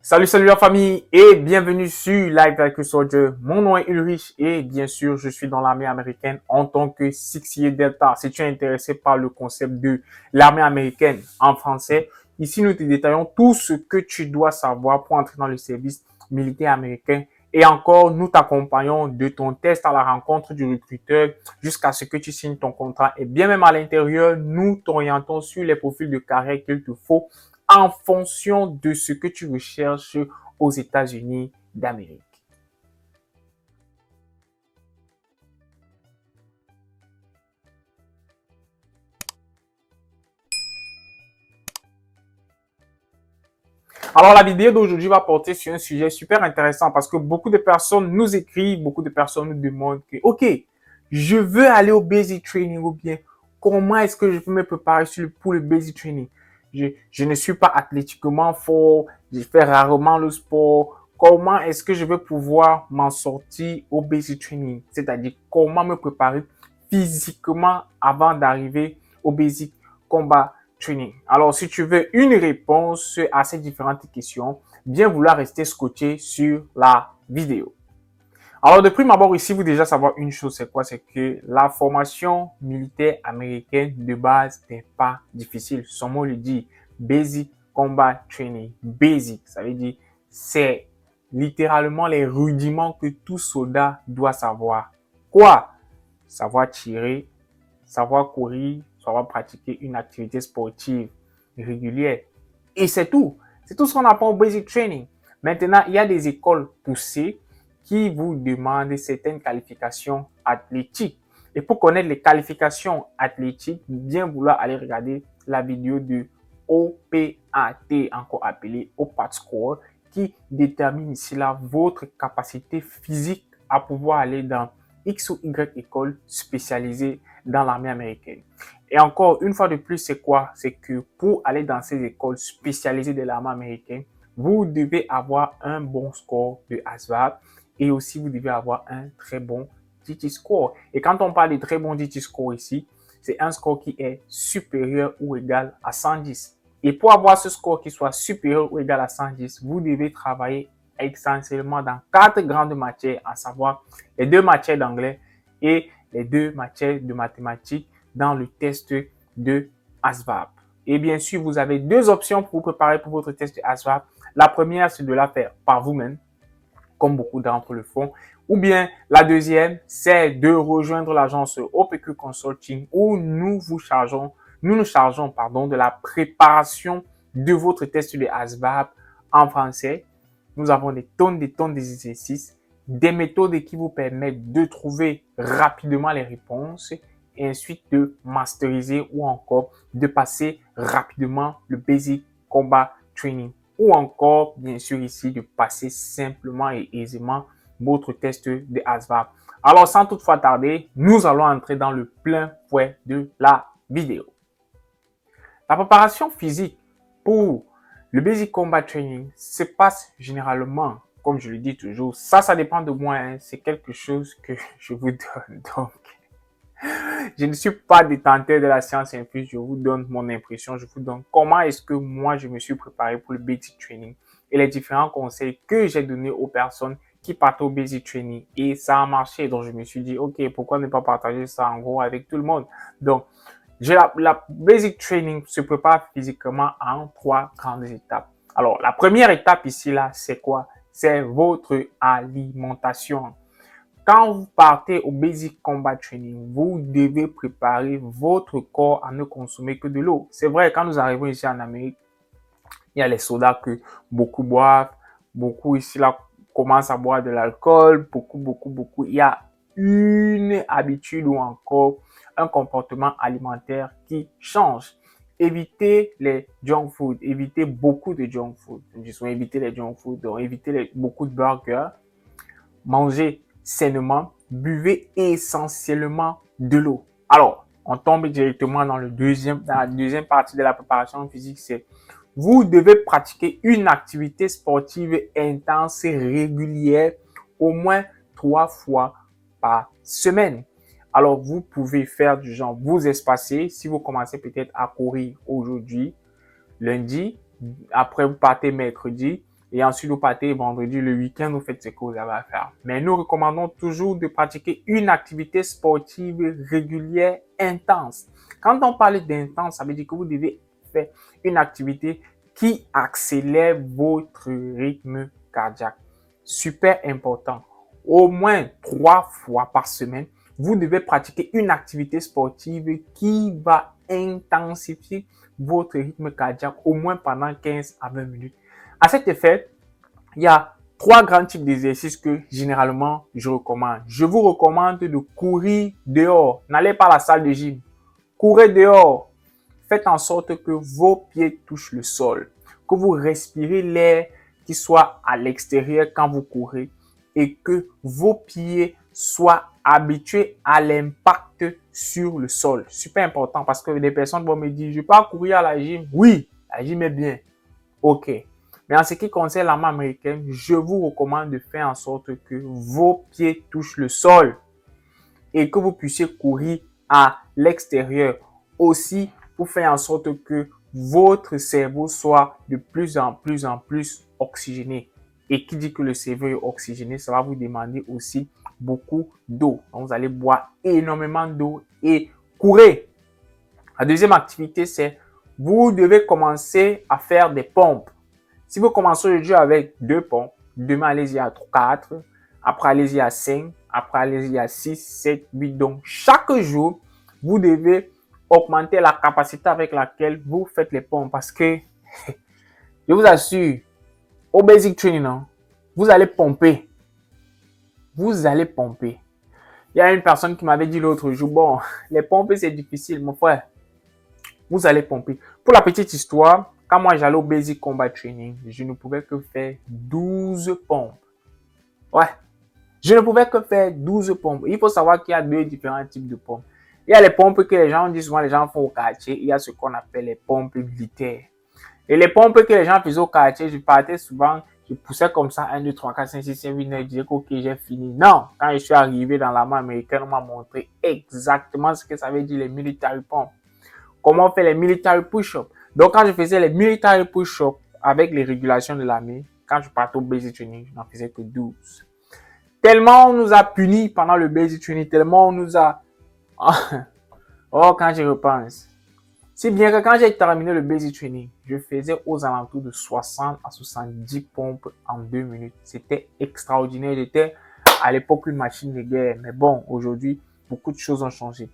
Salut la famille et bienvenue sur Live Like a Soldier. Mon nom est Ulrich et bien sûr je suis dans l'armée américaine en tant que 6 Delta. Si tu es intéressé par le concept de l'armée américaine en français, ici nous te détaillons tout ce que tu dois savoir pour entrer dans le service militaire américain. Et encore, nous t'accompagnons de ton test à la rencontre du recruteur jusqu'à ce que tu signes ton contrat. Et bien même à l'intérieur, nous t'orientons sur les profils de carrière qu'il te faut en fonction de ce que tu recherches aux États-Unis d'Amérique. Alors, la vidéo d'aujourd'hui va porter sur un sujet super intéressant parce que beaucoup de personnes nous écrivent, beaucoup de personnes nous demandent que, OK, je veux aller au basic training ou bien comment est-ce que je peux me préparer pour le basic training? Je ne suis pas athlétiquement fort, je fais rarement le sport. Comment est-ce que je vais pouvoir m'en sortir au basic training? C'est-à-dire comment me préparer physiquement avant d'arriver au basic combat training. Alors, si tu veux une réponse à ces différentes questions, bien vouloir rester scotché sur la vidéo. Alors, de prime abord, ici, vous déjà savoir une chose, c'est quoi? C'est que la formation militaire américaine de base n'est pas difficile. Son mot le dit, Basic Combat Training. Basic, ça veut dire, c'est littéralement les rudiments que tout soldat doit savoir. Quoi? Savoir tirer, savoir courir, savoir pratiquer une activité sportive régulière. Et c'est tout. C'est tout ce qu'on apprend au basic training. Maintenant, il y a des écoles poussées qui vous demandent certaines qualifications athlétiques. Et pour connaître les qualifications athlétiques, bien vouloir aller regarder la vidéo de OPAT, encore appelé OPAT Score, qui détermine ici là votre capacité physique à pouvoir aller dans X ou Y école spécialisée dans l'armée américaine. Et encore, une fois de plus, c'est quoi? C'est que pour aller dans ces écoles spécialisées de l'armée américaine, vous devez avoir un bon score de ASVAB et aussi vous devez avoir un très bon DT score. Et quand on parle de très bon DT score ici, c'est un score qui est supérieur ou égal à 110. Et pour avoir ce score qui soit supérieur ou égal à 110, vous devez travailler essentiellement dans 4 grandes matières, à savoir les 2 matières d'anglais et les 2 matières de mathématiques dans le test de ASVAB. Et bien sûr, vous avez 2 options pour vous préparer pour votre test de ASVAB. La première, c'est de la faire par vous-même, comme beaucoup d'entre le font. Ou bien, la deuxième, c'est de rejoindre l'agence OPQ Consulting où nous nous chargeons de la préparation de votre test de ASVAB en français. Nous avons des tonnes d'exercices, des méthodes qui vous permettent de trouver rapidement les réponses et ensuite de masteriser ou encore de passer rapidement le Basic Combat Training ou encore, bien sûr, ici, de passer simplement et aisément votre test de ASVAB. Alors, sans toutefois tarder, nous allons entrer dans le plein fouet de la vidéo. La préparation physique pour le Basic Combat Training se passe généralement, comme je le dis toujours, ça dépend de moi, hein, c'est quelque chose que je vous donne. Donc, je ne suis pas détenteur de la science infuse, je vous donne mon impression, je vous donne comment est-ce que moi je me suis préparé pour le Basic Training et les différents conseils que j'ai donnés aux personnes qui partent au Basic Training et ça a marché. Donc, je me suis dit, OK, pourquoi ne pas partager ça en gros avec tout le monde? Donc, la Basic Training se prépare physiquement en 3 grandes étapes. Alors, la première étape ici, là, c'est quoi? C'est votre alimentation. Quand vous partez au Basic Combat Training, vous devez préparer votre corps à ne consommer que de l'eau. C'est vrai, quand nous arrivons ici en Amérique, il y a les sodas que beaucoup boivent, beaucoup ici là commencent à boire de l'alcool, beaucoup. Il y a une habitude ou encore un comportement alimentaire qui change. Évitez les junk food, évitez beaucoup de junk food. Évitez les junk food, donc évitez beaucoup de burgers. Mangez sainement, buvez essentiellement de l'eau. Alors, on tombe directement dans la deuxième partie de la préparation physique, c'est vous devez pratiquer une activité sportive intense et régulière au moins 3 fois par semaine. Alors, vous pouvez faire du genre, vous espacer, si vous commencez peut-être à courir aujourd'hui, lundi, après vous partez mercredi, et ensuite vous partez vendredi, le week-end, vous faites ce que vous avez à faire. Mais nous recommandons toujours de pratiquer une activité sportive régulière, intense. Quand on parle d'intense, ça veut dire que vous devez faire une activité qui accélère votre rythme cardiaque. Super important. Au moins 3 fois par semaine, vous devez pratiquer une activité sportive qui va intensifier votre rythme cardiaque au moins pendant 15 à 20 minutes. À cet effet, il y a 3 grands types d'exercices que généralement je recommande. Je vous recommande de courir dehors. N'allez pas à la salle de gym. Courez dehors. Faites en sorte que vos pieds touchent le sol, que vous respirez l'air qui soit à l'extérieur quand vous courez et que vos pieds soient habitués à l'impact sur le sol. Super important parce que des personnes vont me dire, je peux pas courir à la gym. Oui, la gym est bien. OK. Mais en ce qui concerne la main américaine, je vous recommande de faire en sorte que vos pieds touchent le sol et que vous puissiez courir à l'extérieur. Aussi, pour faire en sorte que votre cerveau soit de plus en plus oxygéné. Et qui dit que le cerveau est oxygéné, ça va vous demander aussi beaucoup d'eau. Donc, vous allez boire énormément d'eau et courir. La deuxième activité, c'est vous devez commencer à faire des pompes. Si vous commencez le jeu avec 2 pompes, demain allez-y à 4, après allez-y à 5, après allez-y à 6, 7, 8. Donc, chaque jour, vous devez augmenter la capacité avec laquelle vous faites les pompes parce que, je vous assure, au basic training, non, vous allez pomper. Vous allez pomper. Il y a une personne qui m'avait dit l'autre jour, bon, les pompes, c'est difficile, mon frère. Vous allez pomper. Pour la petite histoire, quand moi j'allais au Basic Combat Training, je ne pouvais que faire 12 pompes. Ouais. Je ne pouvais que faire 12 pompes. Il faut savoir qu'il y a 2 différents types de pompes. Il y a les pompes que les gens disent souvent, les gens font au quartier. Il y a ce qu'on appelle les pompes militaires. Et les pompes que les gens faisaient au quartier, je partais souvent, je poussais comme ça, 1, 2, 3, 4, 5, 6, 7, 8, 9, je disais ok, j'ai fini. Non, quand je suis arrivé dans la main américaine, on m'a montré exactement ce que ça veut dire les military pompes. Comment on fait les military push-ups. Donc, quand je faisais les military push-ups avec les régulations de l'armée, quand je partais au basic training, je n'en faisais que 12. Tellement on nous a punis pendant le basic training, tellement on nous a... Oh, quand je repense. Si bien que quand j'ai terminé le basic training, je faisais aux alentours de 60 à 70 pompes en 2 minutes. C'était extraordinaire. J'étais à l'époque une machine de guerre. Mais bon, aujourd'hui, beaucoup de choses ont changé.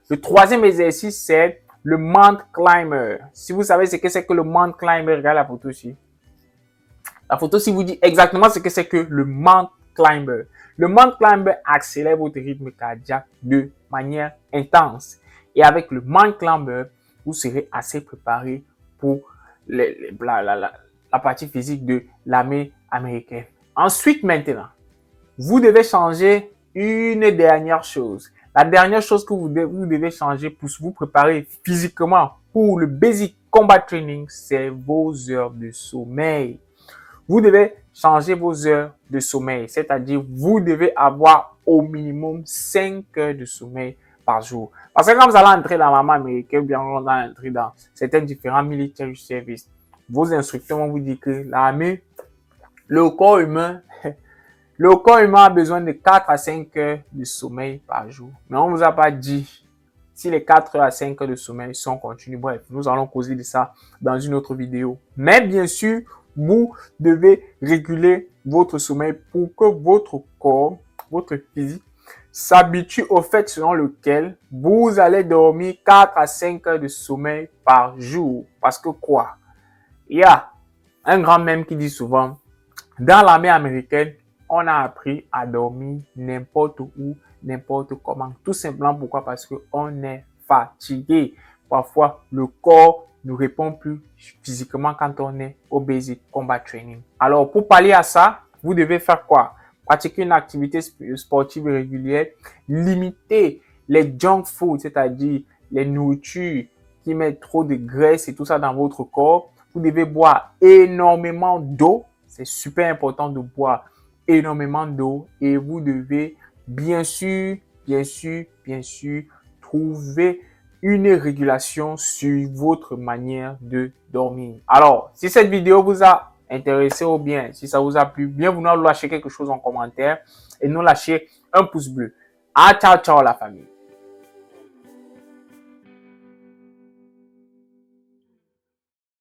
Le troisième exercice, c'est le Mount Climber. Si vous savez ce que c'est que le Mount Climber, regardez la photo ici. La photo ici vous dit exactement ce que c'est que le Mount Climber. Le Mount Climber accélère votre rythme cardiaque de manière intense. Et avec le Mount Climber, vous serez assez préparé pour la partie physique de l'armée américaine. Ensuite, maintenant, vous devez changer une dernière chose. La dernière chose que vous devez changer pour vous préparer physiquement pour le Basic Combat Training, c'est vos heures de sommeil. Vous devez changer vos heures de sommeil, c'est-à-dire vous devez avoir au minimum 5 heures de sommeil par jour. Parce que quand vous allez entrer dans l'armée américaine, bien on va entrer dans certains différents military services, vos instructeurs vont vous dire que l'armée, le corps humain a besoin de 4 à 5 heures de sommeil par jour. Mais on ne vous a pas dit si les 4 heures à 5 heures de sommeil sont continus. Bref, nous allons causer de ça dans une autre vidéo. Mais bien sûr, vous devez réguler votre sommeil pour que votre corps, votre physique, s'habitue au fait selon lequel vous allez dormir 4 à 5 heures de sommeil par jour. Parce que quoi? Il y a un grand mème qui dit souvent, dans l'armée américaine, on a appris à dormir n'importe où, n'importe comment. Tout simplement pourquoi? Parce qu'on est fatigué. Parfois, le corps ne répond plus physiquement quand on est au Basic Combat Training. Alors, pour pallier à ça, vous devez faire quoi? Pratiquer une activité sportive régulière, limiter les junk food, c'est-à-dire les nourritures qui mettent trop de graisse et tout ça dans votre corps. Vous devez boire énormément d'eau. C'est super important de boire énormément d'eau et vous devez bien sûr trouver une régulation sur votre manière de dormir. Alors, si cette vidéo vous a intéressé ou bien si ça vous a plu, bien vouloir lâcher quelque chose en commentaire et nous lâcher un pouce bleu. Ah, ciao, ciao la famille.